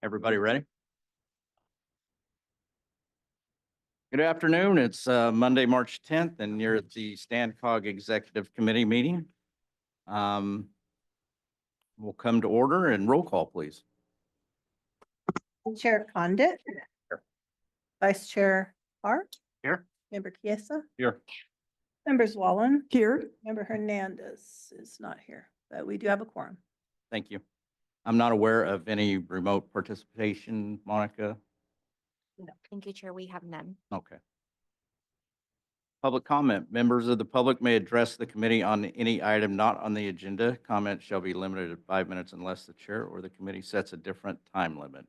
Everybody ready? Good afternoon. It's Monday, March 10th, and you're at the StanCog Executive Committee meeting. We'll come to order and roll call, please. Chair Condit. Here. Vice Chair Hart. Here. Member Chiesa. Here. Members Wallen. Here. Member Hernandez is not here, but we do have a quorum. Thank you. I'm not aware of any remote participation, Monica. No, thank you, Chair. We have none. Okay. Public comment. Members of the public may address the committee on any item not on the agenda. Comments shall be limited to 5 minutes unless the chair or the committee sets a different time limit.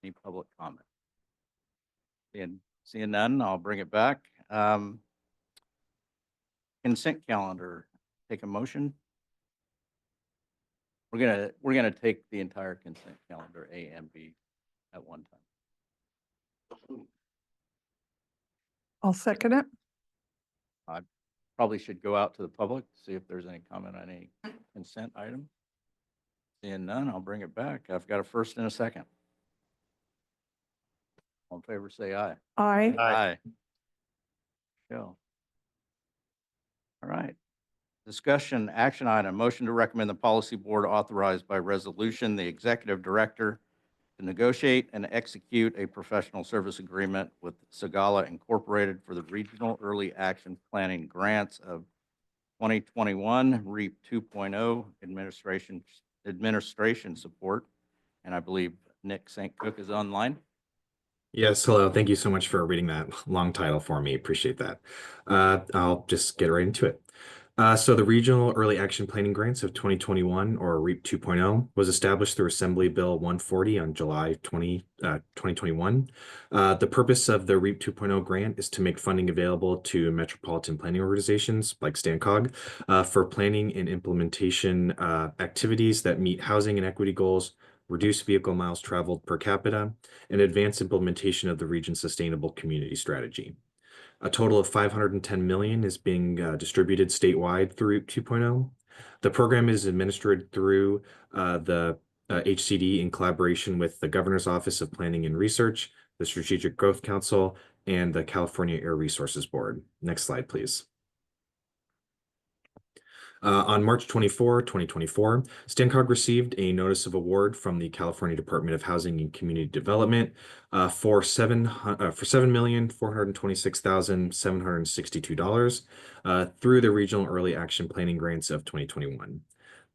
Any public comment? Seeing none, I'll bring it back. Consent calendar. Take a motion. We're gonna take the entire consent calendar, A and B, at one time. I'll second it. Probably should go out to the public, see if there's any comment on any consent item. Seeing none, I'll bring it back. I've got a first and a second. All in favor, say aye. Aye. Aye. Go. All right. Discussion action item, motion to recommend the policy board authorized by resolution, the executive director to negotiate and execute a professional service agreement with Sagala Incorporated for the Regional Early Action Planning Grants of 2021 REAP 2.0 administration support. And I believe Nick St. Cook is online. Yes, hello. Thank you so much for reading that long title for me. Appreciate that. I'll just get right into it. So the Regional Early Action Planning Grants of 2021, or REAP 2.0, was established through Assembly Bill 140 on July 2021. The purpose of the REAP 2.0 grant is to make funding available to metropolitan planning organizations like StanCog for planning and implementation activities that meet housing and equity goals, reduce vehicle miles traveled per capita, and advance implementation of the region's sustainable community strategy. A total of $510 million is being distributed statewide through 2.0. The program is administered through the HCD in collaboration with the Governor's Office of Planning and Research, the Strategic Growth Council, and the California Air Resources Board. Next slide, please. On March 24, 2024, StanCog received a notice of award from the California Department of Housing and Community Development for $7,426,762 through the Regional Early Action Planning Grants of 2021.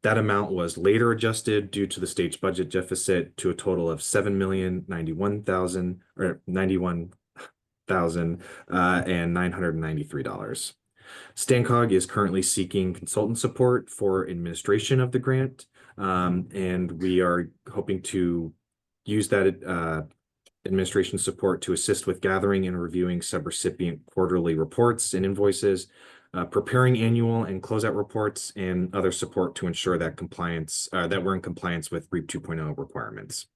That amount was later adjusted due to the state's budget deficit to a total of $7,091,993. StanCog is currently seeking consultant support for administration of the grant, and we are hoping to use that administration support to assist with gathering and reviewing subrecipient quarterly reports and invoices, preparing annual and closeout reports, and other support to ensure that we're in compliance with REAP 2.0 requirements.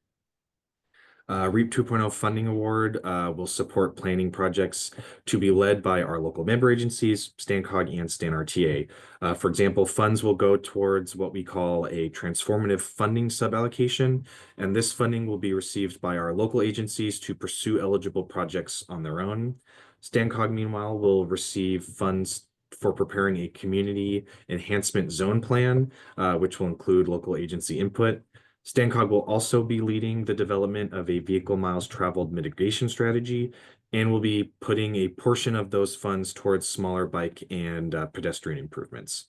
REAP 2.0 funding award will support planning projects to be led by our local member agencies, StanCog and StanRTA. For example, funds will go towards what we call a transformative funding suballocation, and this funding will be received by our local agencies to pursue eligible projects on their own. StanCog, meanwhile, will receive funds for preparing a community enhancement zone plan, which will include local agency input. StanCog will also be leading the development of a vehicle miles traveled mitigation strategy and will be putting a portion of those funds towards smaller bike and pedestrian improvements.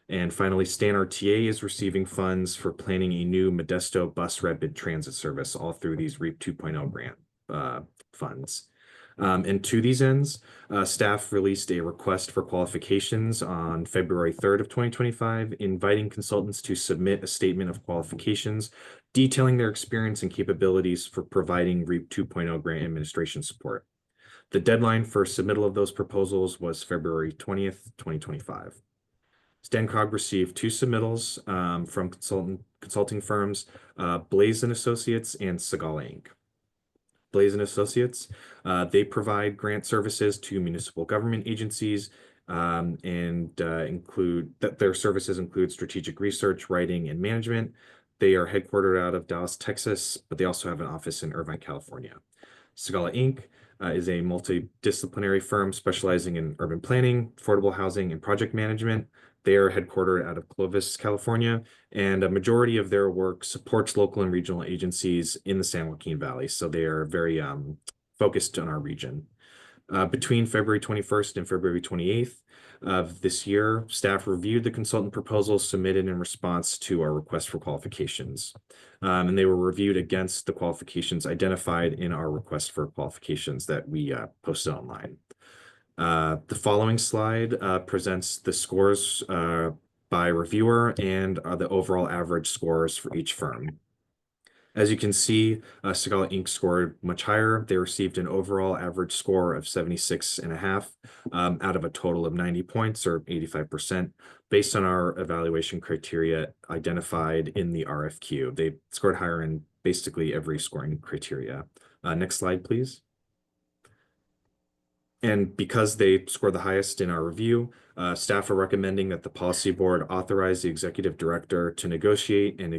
And finally, StanRTA is receiving funds for planning a new Modesto bus rapid transit service, all through these REAP 2.0 grant funds. And to these ends, staff released a request for qualifications on February 3rd of 2025, inviting consultants to submit a statement of qualifications detailing their experience and capabilities for providing REAP 2.0 grant administration support. The deadline for submittal of those proposals was February 20th, 2025. StanCog received 2 submittals from consulting firms, Blaze & Associates and Sagala Inc. Blaze & Associates, they provide grant services to municipal government agencies and include that their services include strategic research, writing, and management. They are headquartered out of Dallas, Texas, but they also have an office in Irvine, California. Sagala Inc. Is a multidisciplinary firm specializing in urban planning, affordable housing, and project management. They are headquartered out of Clovis, California, and a majority of their work supports local and regional agencies in the San Joaquin Valley. So they are very focused on our region. Between February 21st and February 28th of this year, staff reviewed the consultant proposals submitted in response to our request for qualifications. And they were reviewed against the qualifications identified in our request for qualifications that we posted online. The following slide presents the scores by reviewer and the overall average scores for each firm. As you can see, Sagala Inc. scored much higher. They received an overall average score of 76.5 out of a total of 90 points, or 85%, based on our evaluation criteria identified in the RFQ. They scored higher in basically every scoring criteria. Next slide, please. And because they scored the highest in our review, staff are recommending that the policy board authorize the executive director to negotiate and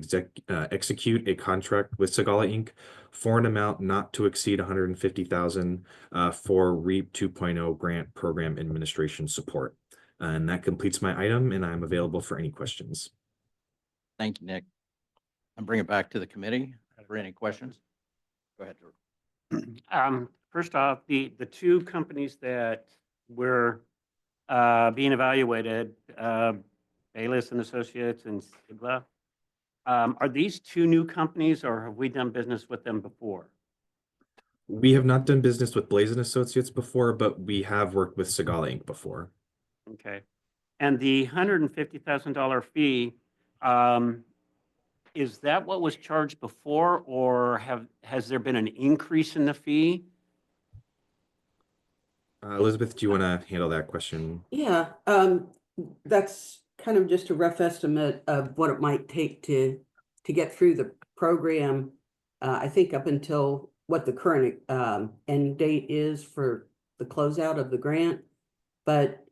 execute a contract with Sagala Inc. for an amount not to exceed $150,000 for REAP 2.0 grant program administration support. And that completes my item, and I'm available for any questions. Thank you, Nick. And bring it back to the committee for any questions. Go ahead, George. First off, the two companies that were being evaluated, Bayless and Associates and Sigla, are these two new companies, or have we done business with them before? We have not done business with Blaze and Associates before, but we have worked with Sagala Inc. before. Okay. And the $150,000 fee, is that what was charged before, or has there been an increase in the fee? Elizabeth, do you want to handle that question? Yeah, that's kind of just a rough estimate of what it might take to get through the program. I think up until what the current end date is for the closeout of the grant, but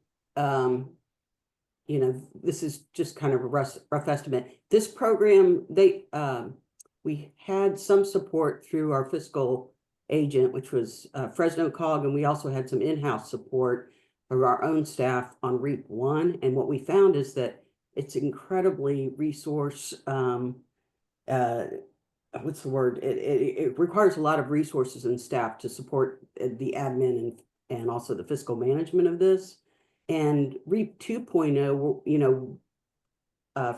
you know, this is just kind of a rough estimate. This program, we had some support through our fiscal agent, which was Fresno COG, and we also had some in-house support of our own staff on REAP 1. And what we found is that it's incredibly resource, what's the word? It requires a lot of resources and staff to support the admin and also the fiscal management of this. And REAP 2.0, you know,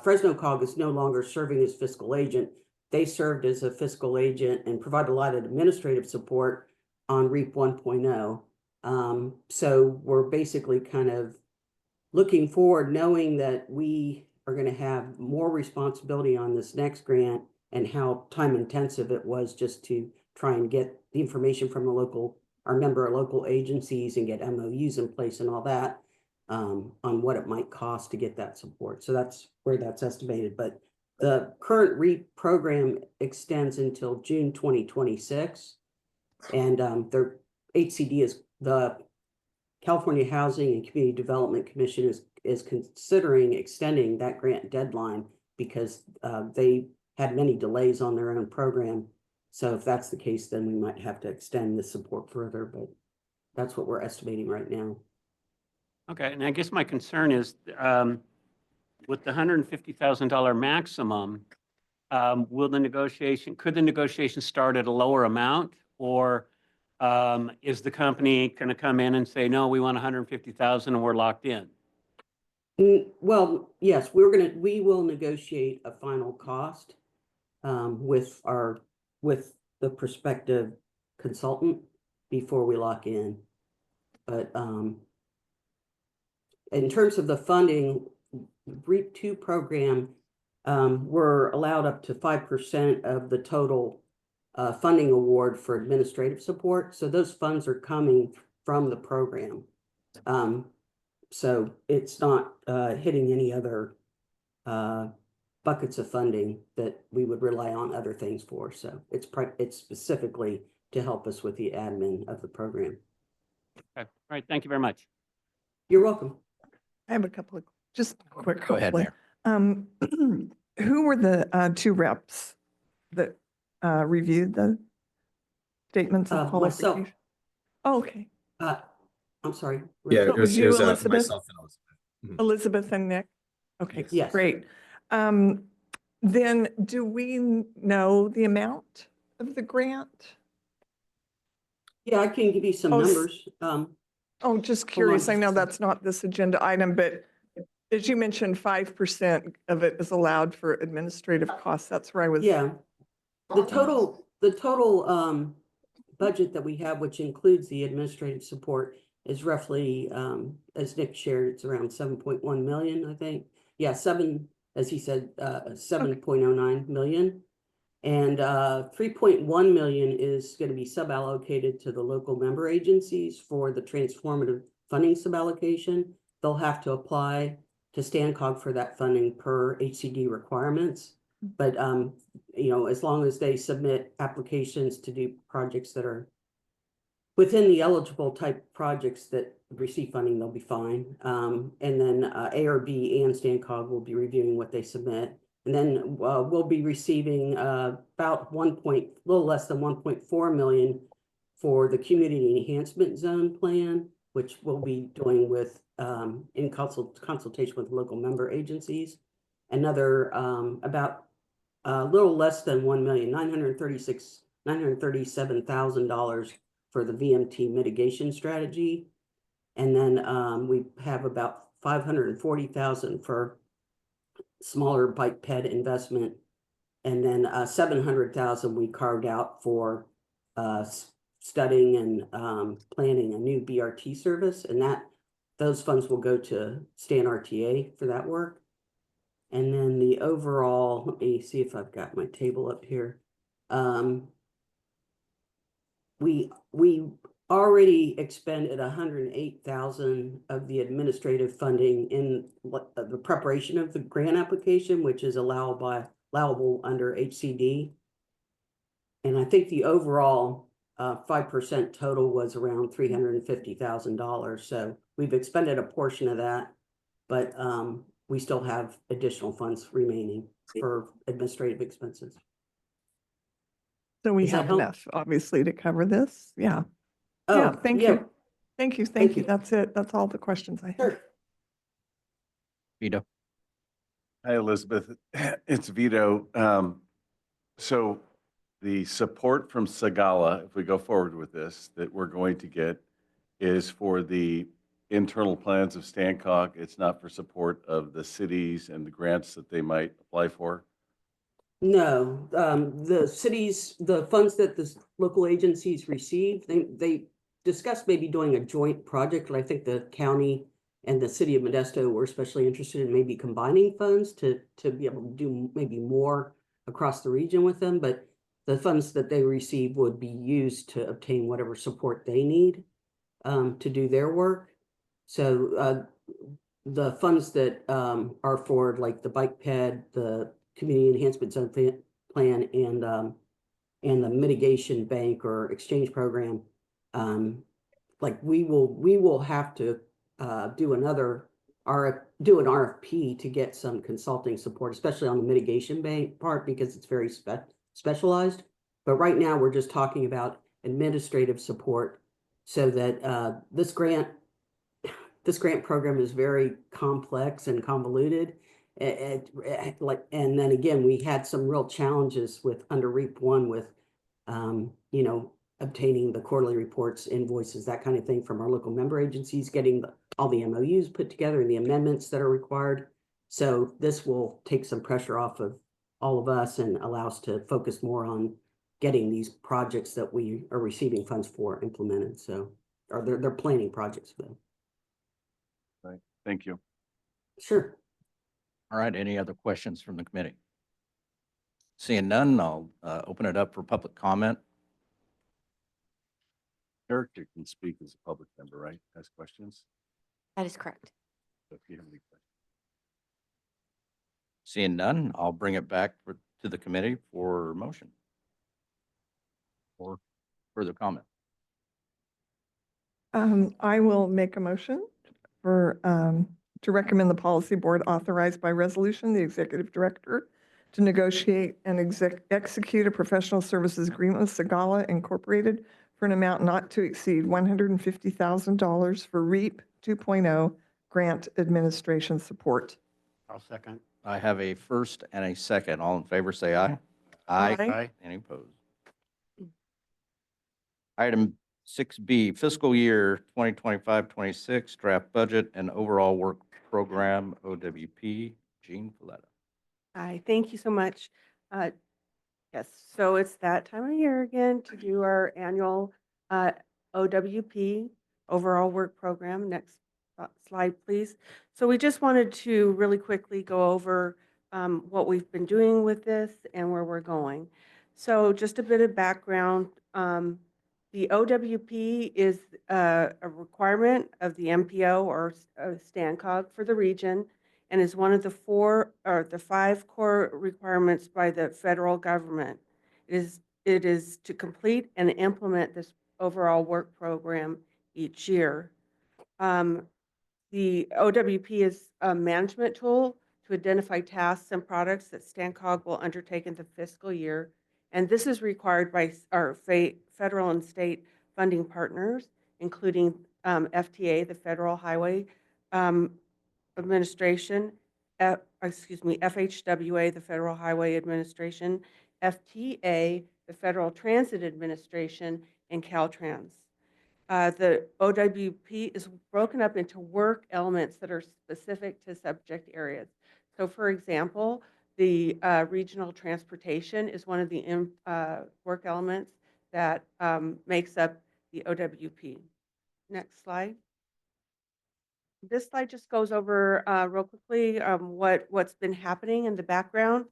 Fresno COG is no longer serving as fiscal agent. They served as a fiscal agent and provided a lot of administrative support on REAP 1.0. So we're basically kind of looking forward, knowing that we are going to have more responsibility on this next grant and how time intensive it was just to try and get the information from the our member local agencies and get MOUs in place and all that, on what it might cost to get that support. So that's where that's estimated. But the current REAP program extends until June 2026. And their HCD is the California Housing and Community Development Commission is considering extending that grant deadline because they had many delays on their own program. So if that's the case, then we might have to extend the support further, but that's what we're estimating right now. Okay, and I guess my concern is with the $150,000 maximum, could the negotiation start at a lower amount, or is the company going to come in and say, no, we want 150,000 and we're locked in? Well, yes, we will negotiate a final cost with the prospective consultant before we lock in. But in terms of the funding, REAP 2 program, we're allowed up to 5% of the total funding award for administrative support. So those funds are coming from the program. So it's not hitting any other buckets of funding that we would rely on other things for. So it's specifically to help us with the admin of the program. Okay, all right, thank you very much. You're welcome. I have a couple of, just quick. Go ahead, hopefully. Mayor. who were the two reps that reviewed the statements of Myself. qualification? Oh, okay. I'm sorry. Yeah, So it was, you, it was Elizabeth? myself and Elizabeth. Elizabeth and Nick? Okay, Yes. great. Then do we know the amount of the grant? Yeah, I can give you some Oh, numbers. Oh, just Hold on curious. I just a know sec. that's not this agenda item, but as you mentioned, 5% of it is allowed for administrative costs. That's where I was. Yeah, the total budget that we have, which includes the administrative support, is roughly, as Nick shared, it's around 7.1 million, I think. Yeah, as he said, 7.09 million. And 3.1 million is going to be suballocated to the local member agencies for the transformative funding suballocation. They'll have to apply to StanCog for that funding per HCD requirements. But you know, as long as they submit applications to do projects that are within the eligible type projects that receive funding, they'll be fine. And then ARB and StanCog will be reviewing what they submit. And then we'll be receiving about little less than 1.4 million for the community enhancement zone plan, which we'll be doing with in consultation with local member agencies. Another about a little less than 1,937,000 for the VMT mitigation strategy. And then we have about 540,000 for smaller bike ped investment. And then 700,000 we carved out for studying and planning a new BRT service. And those funds will go to Stan RTA for that work. And then the overall, let me see if I've got my table up here. We already expended 108,000 of the administrative funding in the preparation of the grant application, which is allowable under HCD. And I think the overall 5% total was around $350,000. So we've expended a portion of that, but we still have additional funds remaining for administrative expenses. So we Does that have help? enough, obviously, to cover this. Yeah. Oh, Yeah, thank yeah, you. Thank you. Thank Thank you. you. That's it. That's all the questions I have. Sure. Vito? Hi, Elizabeth. It's Vito. So the support from Sagala, if we go forward with this, that we're going to get is for the internal plans of StanCog. It's not for support of the cities and the grants that they might apply for. No, the funds that the local agencies receive, they discussed maybe doing a joint project, but I think the county and the city of Modesto were especially interested in maybe combining funds to be able to do maybe more across the region with them, but the funds that they receive would be used to obtain whatever support they need to do their work. So the funds that are for like the bike ped, the community enhancement zone plan, and the mitigation bank or exchange program, like we will have to do an RFP to get some consulting support, especially on the mitigation bank part, because it's very specialized. But right now we're just talking about administrative support so that this grant program is very complex and convoluted. And then again, we had some real challenges with under REAP 1 with, you know, obtaining the quarterly reports, invoices, that kind of thing from our local member agencies, getting all the MOUs put together and the amendments that are required. So this will take some pressure off of all of us and allow us to focus more on getting these projects that we are receiving funds for implemented. So, or they're planning projects for them. Right. Thank you. Sure. All right, any other questions from the committee? Seeing none, I'll open it up for public comment. Eric, you can speak as a public member, right? Ask questions. That is correct. So if you have any questions. Seeing none, I'll bring it back to the committee for motion or further comment. I will make a motion for, to recommend the policy board authorized by resolution, the executive director to negotiate and execute a professional services agreement with Sagala Incorporated for an amount not to exceed $150,000 for REAP 2.0 grant administration support. I'll second. I have a first and a second. All in favor, say aye. Aye. Aye. Any opposed? Item 6B, fiscal year 2025-26, draft budget and overall work program, OWP. Jean Valletta. Hi, thank you so much. Yes, so it's that time of year again to do our annual OWP, Overall Work Program. Next slide, please. So we just wanted to really quickly go over what we've been doing with this and where we're going. So just a bit of background. The OWP is a requirement of the MPO or STANCOG for the region, and is one of the 5 core requirements by the federal government. It is to complete and implement this overall work program each year. The OWP is a management tool to identify tasks and products that STANCOG will undertake in the fiscal year, and this is required by our federal and state funding partners, including FTA, the Federal Highway Administration, FHWA, the Federal Highway Administration, FTA, the Federal Transit Administration, and Caltrans. The OWP is broken up into work elements that are specific to subject areas. So for example, the regional transportation is one of the work elements that makes up the OWP. Next slide. This slide just goes over real quickly what's been happening in the background.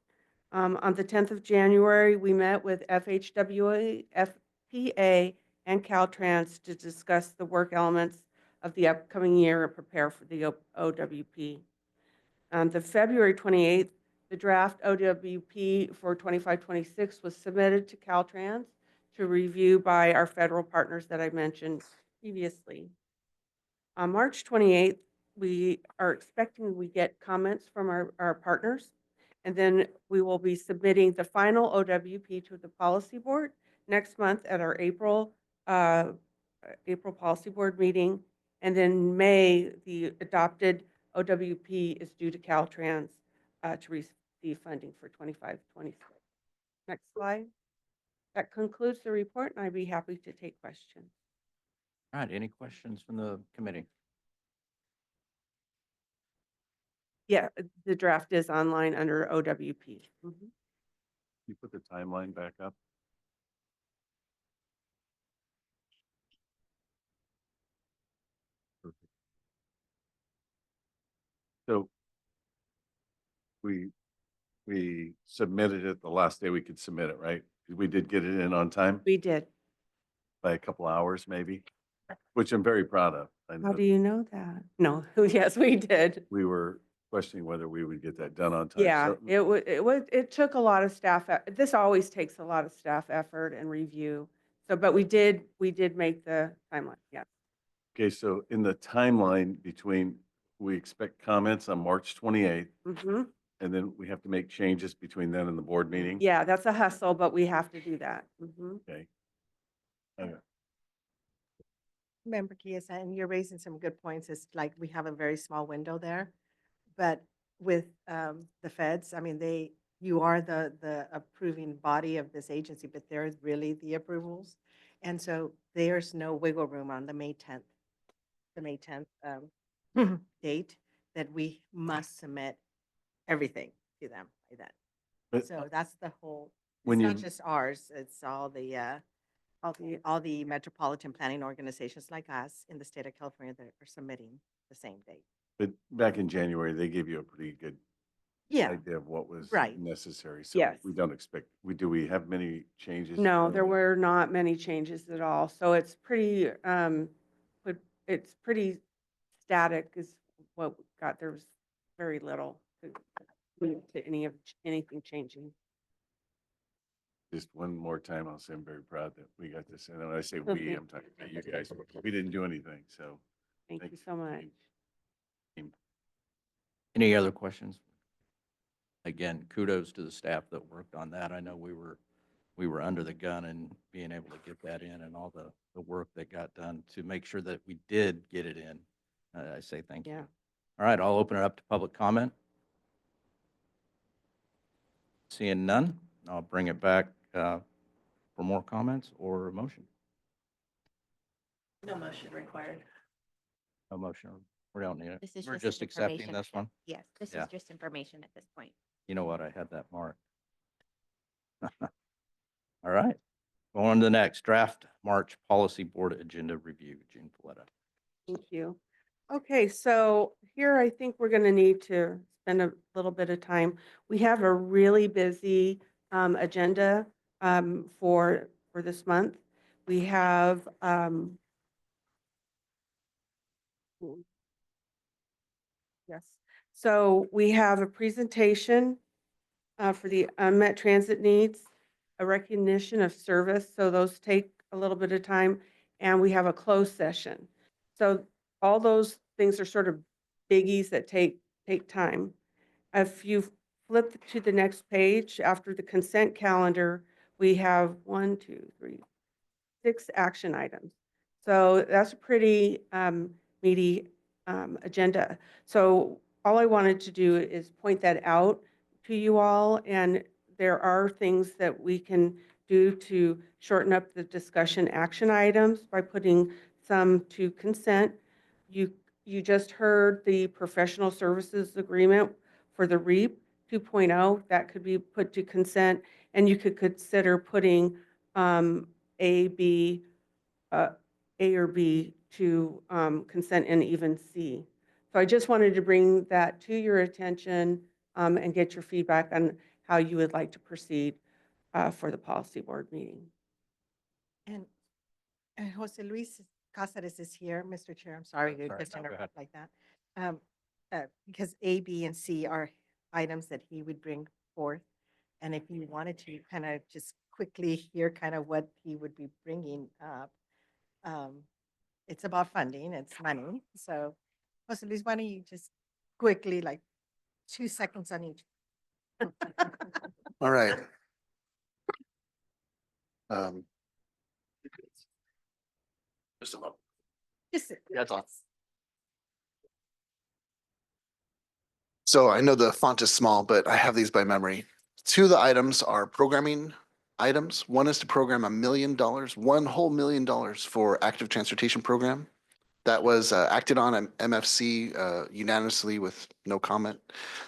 On the 10th of January, we met with FHWA, FPA, and Caltrans to discuss the work elements of the upcoming year and prepare for the OWP. On the February 28th, the draft OWP for 25-26 was submitted to Caltrans to review by our federal partners that I mentioned previously. On March 28th, we are expecting we get comments from our partners, and then we will be submitting the final OWP to the policy board next month at our April policy board meeting. And then May, the adopted OWP is due to Caltrans to receive funding for 25-26. Next slide. That concludes the report, and I'd be happy to take questions. All right, any questions from the committee? Yeah, the draft is online under OWP. Mhm. You put the timeline back up? Perfect. So we submitted it the last day we could submit it, right? We did get it in on time We did. by a couple hours maybe, which I'm very proud of. I How know do you know that? No, yes, we did. we were questioning whether we would get that done on time. Yeah, So it took a lot of staff, this always takes a lot of staff effort and review. So, but we did make the timeline, yeah. Okay, so in the timeline between, we expect comments on March 28th, Mm-hmm. and then we have to make changes between then and the board meeting? Yeah, that's a hustle, but we have to do that. Mm-hmm. Okay. Okay. Member Kiesa, and you're raising some good points. It's like we have a very small window there. But with the feds, I mean, you are the approving body of this agency, but they're really the approvals. And so there's no wiggle room on the May 10th date that we must submit everything to them by then. But So that's the whole, when it's you, not just ours, it's all the metropolitan planning organizations like us in the state of California that are submitting the same date. but back in January, they gave you a pretty good Yeah, idea of what was Right. necessary. So Yes. we don't expect, do we have many changes? No, there from- were not many changes at all. So it's pretty, it's pretty static is what we got. There was very little to anything changing. Just one more time, I'll say I'm very proud that we got this. And when I say we, I'm talking about you guys. We didn't do anything, so. Thank you thanks. so much. Any other questions? again, kudos to the staff that worked on that. I know we were under the gun and being able to get that in and all the work that got done to make sure that we did get it in. I say thank you. Yeah. All right, I'll open it up to public comment. Seeing none, I'll bring it back for more comments or a motion. No motion required. No motion. We don't need it. This is We're just just accepting information. this one. Yes, this Yeah. is just information at this point. You know what? I had that marked. All right. Going on to the next draft March Policy Board Agenda Review. June Paletta. Thank you. Okay, so here I think we're going to need to spend a little bit of time. We have a really busy agenda for this month. We have yes, so we have a presentation for the unmet transit needs, a recognition of service, so those take a little bit of time, and we have a closed session. So all those things are sort of biggies that take time. If you flip to the next page, after the consent calendar, we have 6 action items. So that's a pretty meaty agenda. So all I wanted to do is point that out to you all, and there are things that we can do to shorten up the discussion action items by putting some to consent. You just heard the professional services agreement for the REAP 2.0 that could be put to consent, and you could consider putting A or B to consent, and even C. So I just wanted to bring that to your attention and get your feedback on how you would like to proceed for the policy board meeting. And Jose Luis Cáceres is here, Mr. Chair. I'm sorry to Sorry, just no, go ahead. interrupt like that. Because A, B, and C are items that he would bring forth. And if you wanted to kind of just quickly hear kind of what he would be bringing up, it's about funding, it's money. So Jose Luis, why don't you just quickly, like 2 seconds on each? All right. Just a moment. Just That's all. So I know the font is small, but I have these by memory. 2 of the items are programming items. One is to program $1 million, $1 whole $1 million for active transportation program. That was acted on at MFC unanimously with no comment.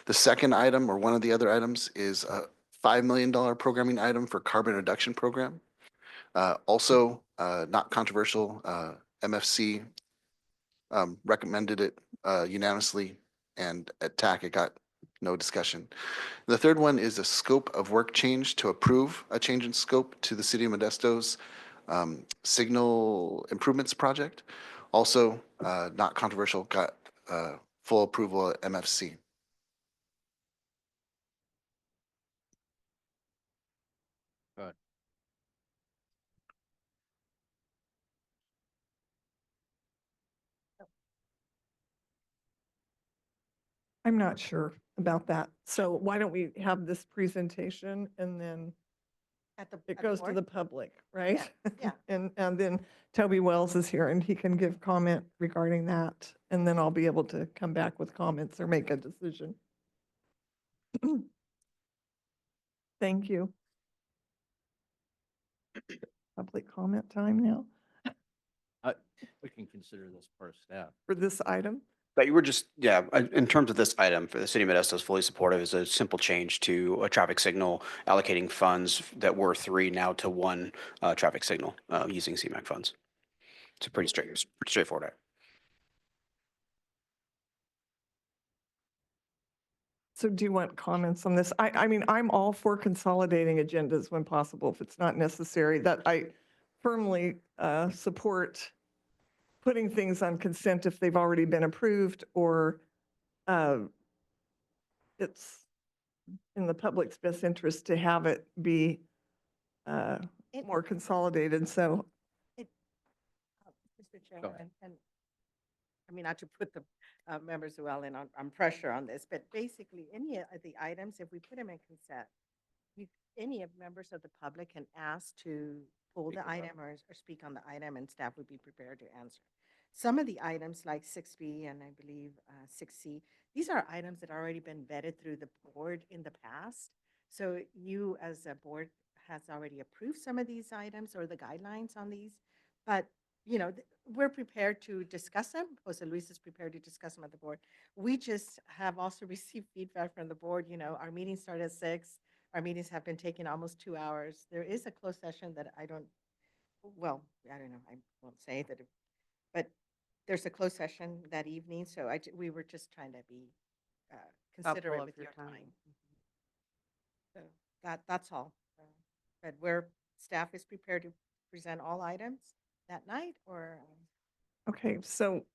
The second item, or one of the other items, is a $5 million programming item for carbon reduction program. Also, not controversial, MFC recommended it unanimously, and at TAC it got no discussion. The third one is a scope of work change to approve a change in scope to the City of Modesto's signal improvements project. Also, not controversial, got full approval at MFC. Good. I'm not sure about that. So why don't we have this presentation and then it goes to the public, right? yeah. And then Toby Wells is here and he can give comment regarding that. And then I'll be able to come back with comments or make a decision. Thank you. Public comment time now We can consider this part of staff. for this item. But you were just, yeah, in terms of this item, for the City of Modesto is fully supportive. Is a simple change to a traffic signal, allocating funds that were 3 now to 1 traffic signal using CMAQ funds. It's a pretty straightforward item. So do you want comments on this? I mean, I'm all for consolidating agendas when possible, if it's not necessary. That I firmly support putting things on consent if they've already been approved, or it's in the public's best interest to have it be more consolidated. So Mr. Go Chairman, and I mean, not to put the Member Llewellyn on pressure on this, but basically, any of the items, if we put them in consent, you, any of members of the public can ask to pull Speak the about it. item or speak on the item, and staff would be prepared to answer. Some of the items, like 6B and I believe 6C, these are items that already been vetted through the board in the past. So you, as a board, has already approved some of these items or the guidelines on these. But, you know, we're prepared to discuss them. Jose Luis is prepared to discuss them at the board. We just have also received feedback from the board. You know, our meetings start at 6. Our meetings have been taking almost 2 hours. There is a closed session that I don't know, I won't say that, but there's a closed session that evening, so we were just trying to be considerate of with your your time. time. So that's all. But staff is prepared to present all items that night, or, Okay, so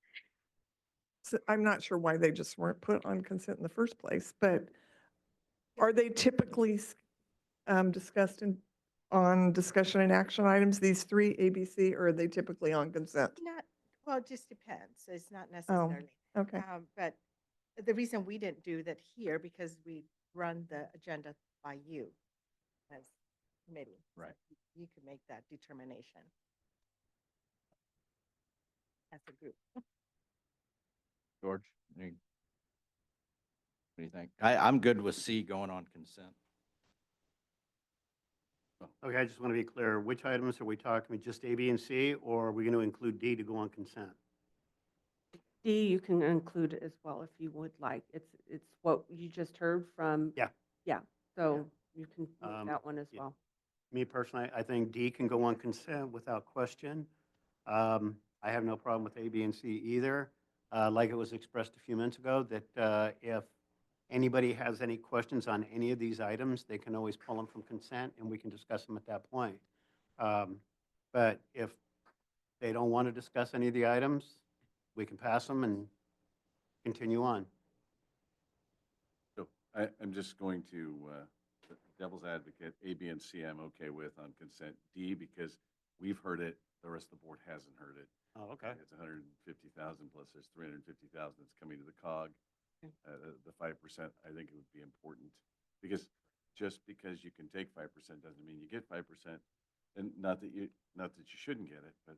I'm not sure why they just weren't put on consent in the first place, but are they typically discussed on discussion and action items, these three ABC, or are they typically on consent? not, well, it just depends. It's not Oh, necessarily. okay. But the reason we didn't do that here, because we run the agenda by you as committee. So Right. You can make that determination as a group. George, what do you think? I'm good with C going on consent. Okay, I just want to be clear, which items are we talking, just A, B, and C, or are we going to include D to go on consent? D, you can include it as well if you would like. It's what you just heard from. Yeah. Yeah, so you can move Um, that one as yeah. well. Me personally, I think D can go on consent without question. I have no problem with A, B, and C either. Like it was expressed a few minutes ago, that if anybody has any questions on any of these items, they can always pull them from consent and we can discuss them at that point. But if they don't want to discuss any of the items, we can pass them and continue on. So I'm just going to, devil's advocate, A, B, and C I'm okay with on consent. D, because we've heard it, the rest of the board hasn't heard it. Oh, okay. It's 150,000 plus there's 350,000 that's coming to the COG. The 5%, I think it would be important, because just because you can take 5% doesn't mean you get 5%. And not that you shouldn't get it, but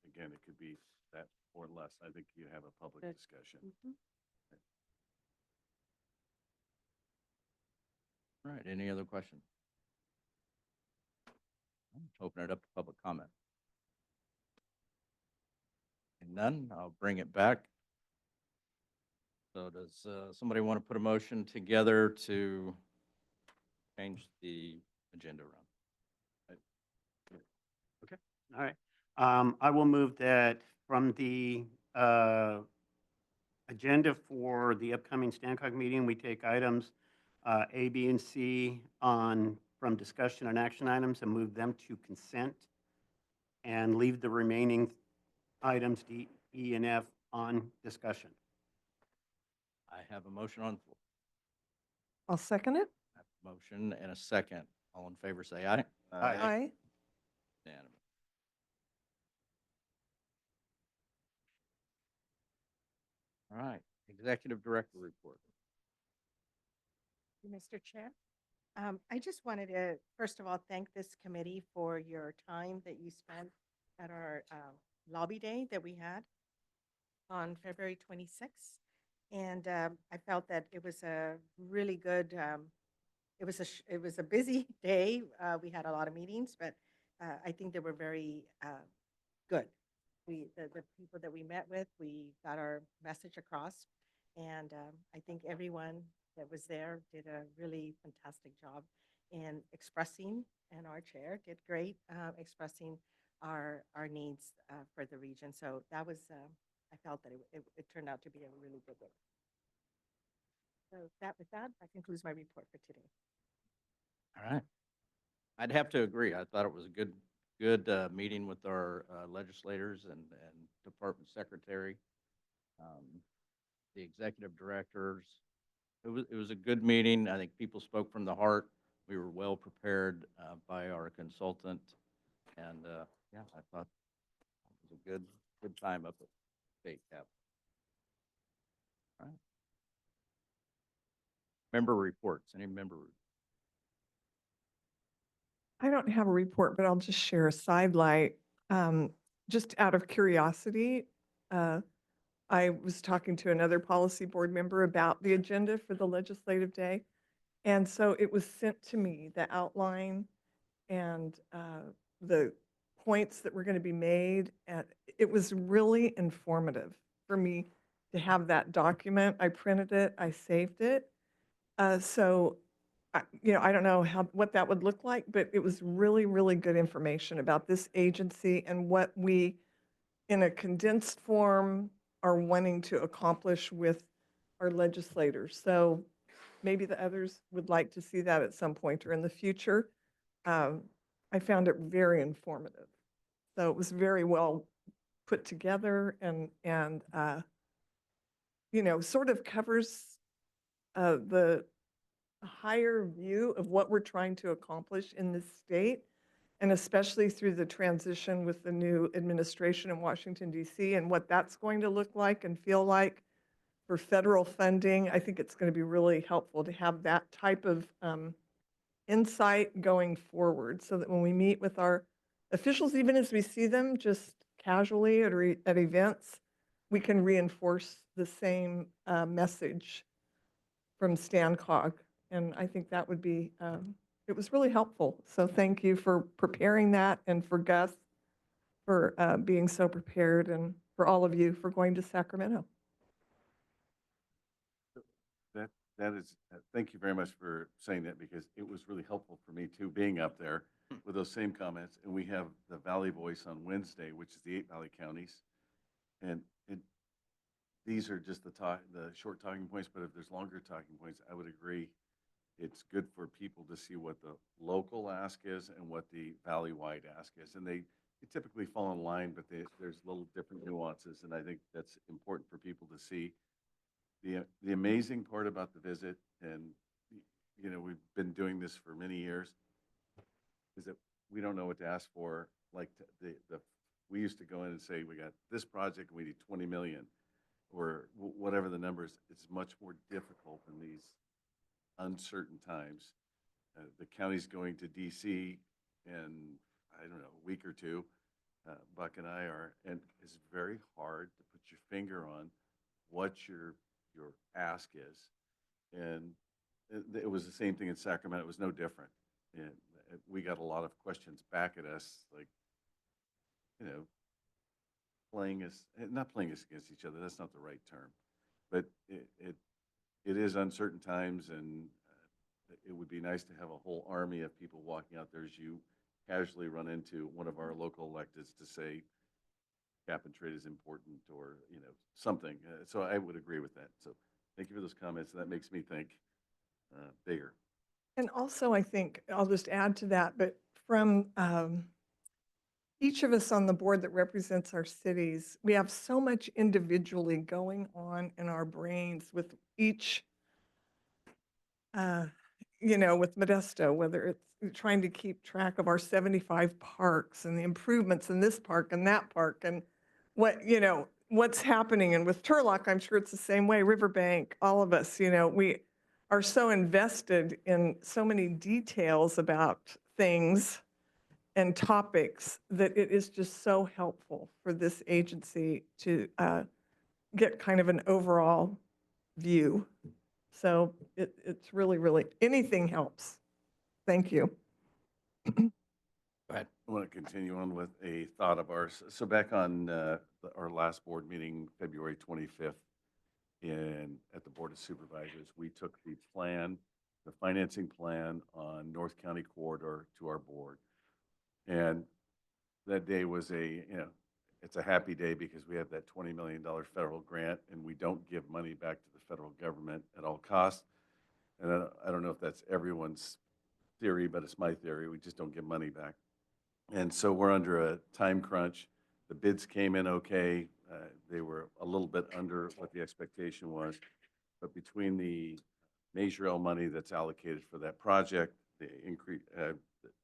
again, it could be that or less. I think you have a public Good. discussion. Mhm. All right, any other questions? Open it up to public comment. And none, I'll bring it back. So does somebody want to put a motion together to change the agenda around? All right. I will move that from the agenda for the upcoming Stancock meeting, we take items A, B, and C from discussion and action items and move them to consent, and leave the remaining items D, E, and F on discussion. I have a motion on the floor. I'll second it. I have a motion and a second. All in favor, say aye. Aye. Aye. Unanimous. All right, Executive Director report. Mr. Chair, I just wanted to, first of all, thank this committee for your time that you spent at our lobby day that we had on February 26th. And I felt that it was a really good, it was a busy day. We had a lot of meetings, but I think they were very good. The people that we met with, we got our message across. And I think everyone that was there did a really fantastic job in expressing, and our chair did great expressing our needs for the region. So that was, I felt that it turned out to be a really good day. So with that concludes my report for today. All right. I'd have to agree. I thought it was a good meeting with our legislators and department secretary, the executive directors. It was a good meeting. I think people spoke from the heart. We were well prepared by our consultant, and yeah, I thought it was a good time up at State Capitol. Member reports, any member? I don't have a report, but I'll just share a sidelight. Just out of curiosity, I was talking to another policy board member about the agenda for the legislative day. And so it was sent to me, the outline and the points that were going to be made. And it was really informative for me to have that document. I printed it, I saved it. So, I don't know what that would look like, but it was really, really good information about this agency and what we, in a condensed form, are wanting to accomplish with our legislators. So maybe the others would like to see that at some point or in the future. I found it very informative. So it was very well put together and sort of covers the higher view of what we're trying to accomplish in this state, and especially through the transition with the new administration in Washington, D.C., and what that's going to look like and feel like for federal funding. I think it's going to be really helpful to have that type of insight going forward so that when we meet with our officials, even as we see them just casually at events, we can reinforce the same message from StanCog. And I think that would be, it was really helpful. So thank you for preparing that, and for Gus for being so prepared, and for all of you for going to Sacramento. That is, thank you very much for saying that, because it was really helpful for me too, being up there with those same comments. And we have the Valley Voice on Wednesday, which is the 8 Valley counties. And these are just the short talking points, but if there's longer talking points, I would agree. It's good for people to see what the local ask is and what the valley-wide ask is. And they typically fall in line, but there's little different nuances. And I think that's important for people to see. The amazing part about the visit, and we've been doing this for many years, is that we don't know what to ask for. Like we used to go in and say, we got this project, and we need 20 million, or whatever the numbers. It's much more difficult in these uncertain times. The county's going to DC in, I don't know, a week or two. Buck and I are, and it's very hard to put your finger on what your ask is. And it was the same thing in Sacramento. It was no different. And we got a lot of questions back at us, like, not playing us against each other. That's not the right term. But it is uncertain times, and it would be nice to have a whole army of people walking out there as you casually run into one of our local electeds to say cap and trade is important, or something. So I would agree with that. So thank you for those comments. That makes me think bigger. And also, I think I'll just add to that, but from each of us on the board that represents our cities, we have so much individually going on in our brains with each, with Modesto, whether it's trying to keep track of our 75 parks and the improvements in this park and that park, and what's happening. And with Turlock, I'm sure it's the same way. Riverbank, all of us, we are so invested in so many details about things and topics that it is just so helpful for this agency to get kind of an overall view. So it's really, really, anything helps. Thank you. Go ahead. I want to continue on with a thought of ours. So back on our last board meeting, February 25th, at the Board of Supervisors, we took the financing plan on North County Corridor to our board. And that day was it's a happy day, because we have that $20 million federal grant, and we don't give money back to the federal government at all costs. And I don't know if that's everyone's theory, but it's my theory. We just don't give money back. And so we're under a time crunch. The bids came in okay. They were a little bit under what the expectation was. But between the Measure L money that's allocated for that project, the increase,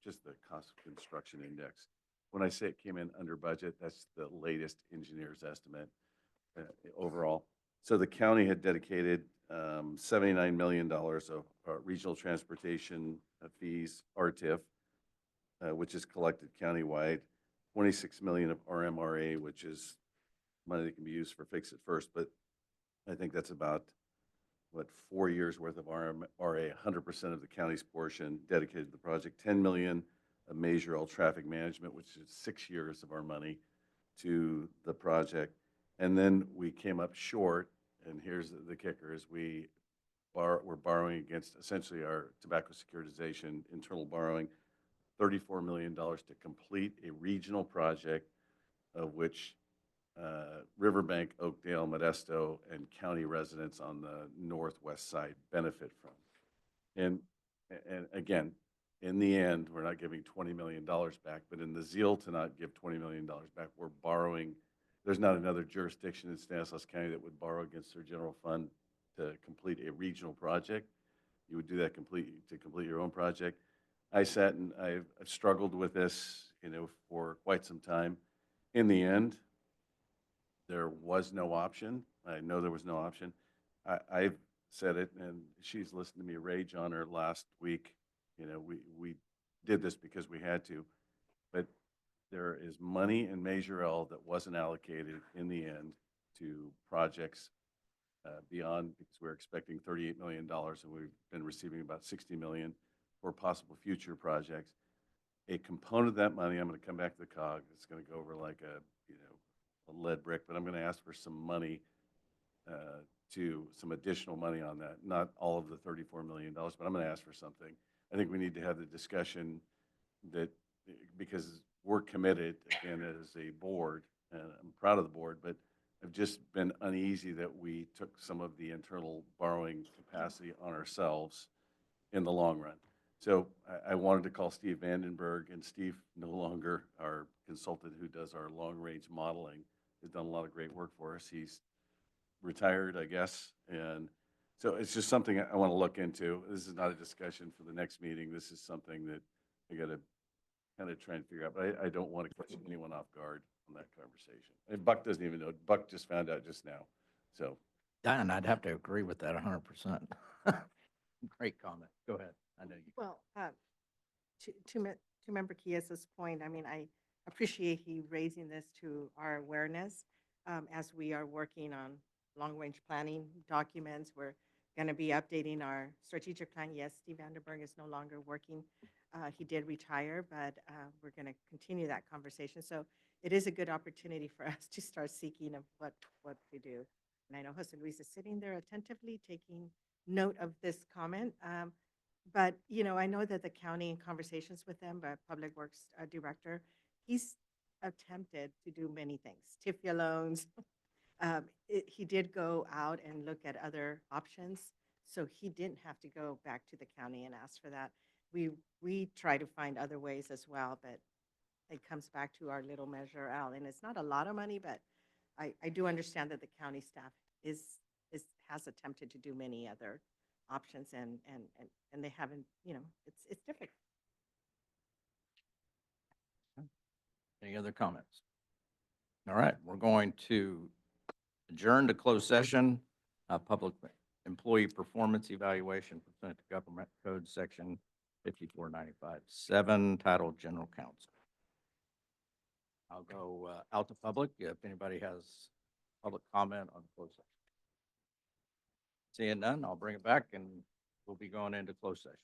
just the cost of construction index. When I say it came in under budget, that's the latest engineer's estimate overall. So the county had dedicated $79 million of regional transportation fees, RTIF, which is collected countywide, 26 million of RMRA, which is money that can be used for Fix It First. But I think that's about, what, 4 years worth of RMRA, 100% of the county's portion dedicated to the project, 10 million of Measure L traffic management, which is 6 years of our money to the project. And then we came up short, and here's the kicker, is we're borrowing against essentially our tobacco securitization, internal borrowing, $34 million to complete a regional project of which Riverbank, Oakdale, Modesto, and county residents on the northwest side benefit from. And again, in the end, we're not giving $20 million back, but in the zeal to not give $20 million back, we're borrowing. There's not another jurisdiction in Stanislaus County that would borrow against their general fund to complete a regional project. You would do that to complete your own project. I sat and I've struggled with this, for quite some time. In the end, there was no option. I know there was no option. I've said it, and she's listened to me rage on her last week. We did this because we had to, but there is money in Measure L that wasn't allocated in the end to projects beyond, because we're expecting $38 million, and we've been receiving about $60 million for possible future projects. A component of that money, I'm going to come back to the COG. It's going to go over like a lead brick, but I'm going to ask for some money, some additional money on that. Not all of the $34 million, but I'm going to ask for something. I think we need to have the discussion that, because we're committed, again, as a board, and I'm proud of the board, but I've just been uneasy that we took some of the internal borrowing capacity on ourselves in the long run. So I wanted to call Steve Vandenberg, and Steve, no longer our consultant who does our long-range modeling, has done a lot of great work for us. He's retired, I guess, and so it's just something I want to look into. This is not a discussion for the next meeting. This is something that I got to kind of try and figure out, but I don't want to catch anyone off guard on that conversation. And Buck doesn't even know. Buck just found out just now, so. Don, I'd have to agree with that 100%. Great comment. Go ahead. I know you. Well, to Member Chiasa's point, I mean, I appreciate he raising this to our awareness as we are working on long-range planning documents. We're going to be updating our strategic plan. Yes, Steve Vandenberg is no longer working. He did retire, but we're going to continue that conversation. So it is a good opportunity for us to start seeking of what to do. And I know Jose Luis is sitting there attentively taking note of this comment. But, I know that the county, in conversations with them, but Public Works Director, he's attempted to do many things, TIFIA loans. He did go out and look at other options, so he didn't have to go back to the county and ask for that. We try to find other ways as well, but it comes back to our little Measure L, and it's not a lot of money, but I do understand that the county staff has attempted to do many other options, and they haven't, it's difficult. Any other comments? All right, we're going to adjourn to closed session, public employee performance evaluation pursuant to Government Code Section 5495-7, titled General Counsel. I'll go out to public if anybody has public comment on closed session. Seeing none, I'll bring it back and we'll be going into closed session.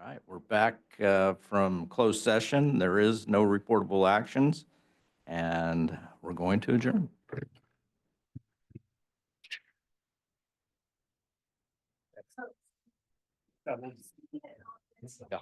All right, we're back from closed session. There is no reportable actions, and we're going to adjourn. Yeah.